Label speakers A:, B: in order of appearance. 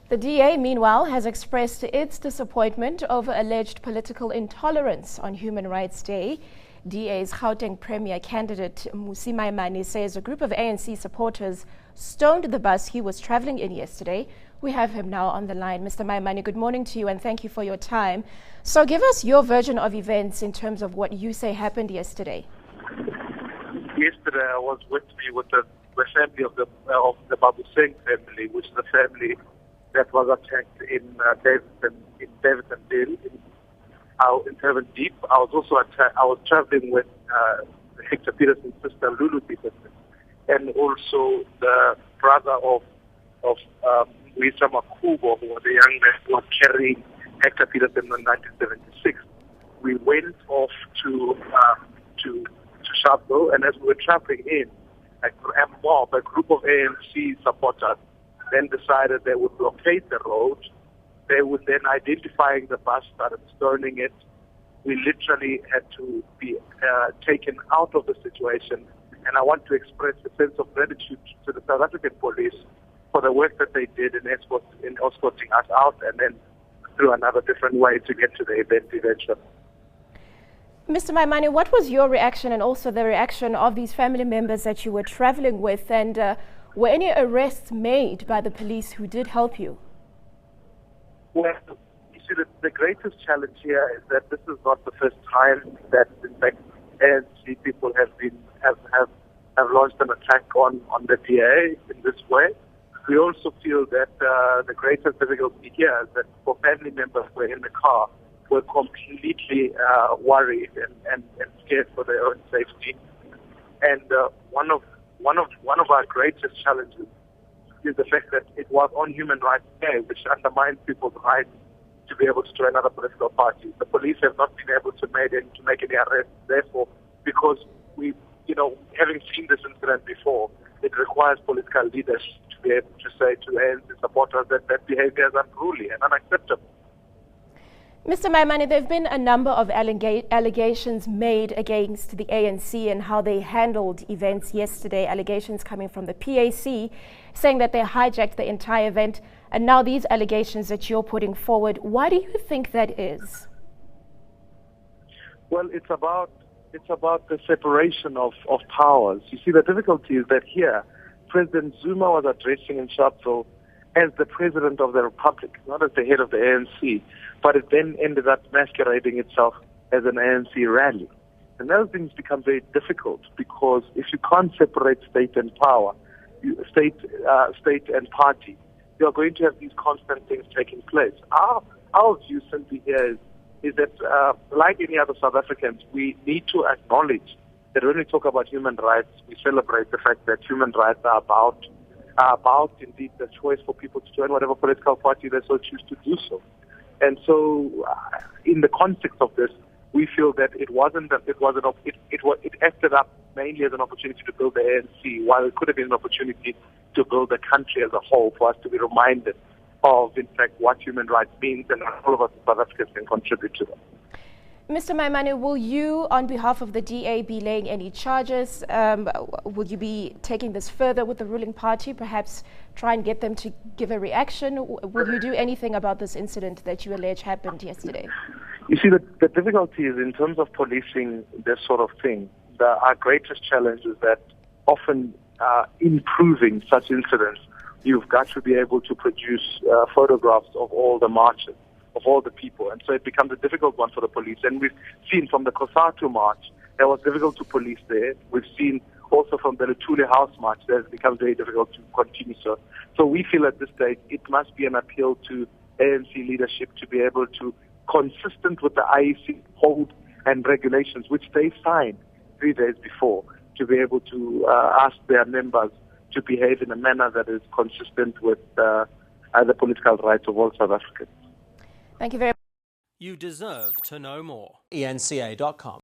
A: The DA, meanwhile, has expressed its disappointment over alleged political intolerance on Human Rights Day. DA's Gauteng Premier candidate Mmusi Maimane says a group of ANC supporters stoned the bus he was traveling in yesterday. We have him now on the line. Mr. Maimane, good morning to you and thank you for your time. So give us your version of events in terms of what you say happened yesterday.
B: Yesterday I was with the family of the Babuseng family, which is the family that was attacked in Davidson in Durban Deep. I was traveling with Hector Peterson's sister Lulu Peterson, and also the brother of Mmusi Maimane, who was a young man who was carrying Hector Peterson in 1976. We went off to Sharpeville, and as we were traveling in, a group of ANC supporters then decided they would blockade the road. They would then, identifying the bus, started stoning it. We literally had to be taken out of the situation. And I want to express a sense of gratitude to the South African police for the work that they did in escorting us out and then through another different way to get to the event eventually.
A: Mr. Maimane, what was your reaction and also the reaction of these family members that you were traveling with? And were any arrests made by the police who did help you?
B: Well, you see, the greatest challenge here is that this is not the first time that, in fact, ANC people have launched an attack on the DA in this way. We also feel that the greatest difficulty here is that for family members who were in the car were completely worried and scared for their own safety. And one of our greatest challenges is the fact that it was on Human Rights Day, which undermines people's rights to be able to join other political parties. The police have not been able to make any arrests. Therefore, because having seen this incident before, it requires political leaders to be able to say to ANC supporters that behavior is unruly and unacceptable.
A: Mr. Maimane, there have been a number of allegations made against the ANC and how they handled events yesterday, allegations coming from the PAC saying that they hijacked the entire event, and now these allegations that you're putting forward. Why do you think that is?
B: Well, it's about the separation of powers. You see, the difficulty is that here, President Zuma was addressing in Sharpeville as the president of the republic, not as the head of the ANC, but it then ended up masquerading itself as an ANC rally. And those things become very difficult because if you can't separate state and power, state and party, you are going to have these constant things taking place. Our view simply here is that, like any other South Africans, we need to acknowledge that when we talk about human rights, we celebrate the fact that human rights are about indeed the choice for people to join whatever political party they so choose to do so. And so, in the context of this, we feel that it acted up mainly as an opportunity to build the ANC, while it could have been an opportunity to build the country as a whole, for us to be reminded of, in fact, what human rights means, and all of us as South Africans can contribute to them.
A: Mr. Maimane, will you, on behalf of the DA, be laying any charges? Will you be taking this further with the ruling party, perhaps try and get them to give a reaction? Will you do anything about this incident that you allege happened yesterday?
B: You see, the difficulty is in terms of policing this sort of thing, our greatest challenge is that often in proving such incidents, you've got to be able to produce photographs of all the marches, of all the people. And so it becomes a difficult one for the police. And we've seen from the Kosatu march, that was difficult to police there. We've seen also from the Lutule House march, that it becomes very difficult to continue so. So we feel at this stage, it must be an appeal to ANC leadership to be able to, consistent with the IEC code and regulations, which they signed 3 days before, to be able to ask their members to behave in a manner that is consistent with the political rights of all South Africans.
A: Thank you very much.
C: You deserve to know more. eNCA.com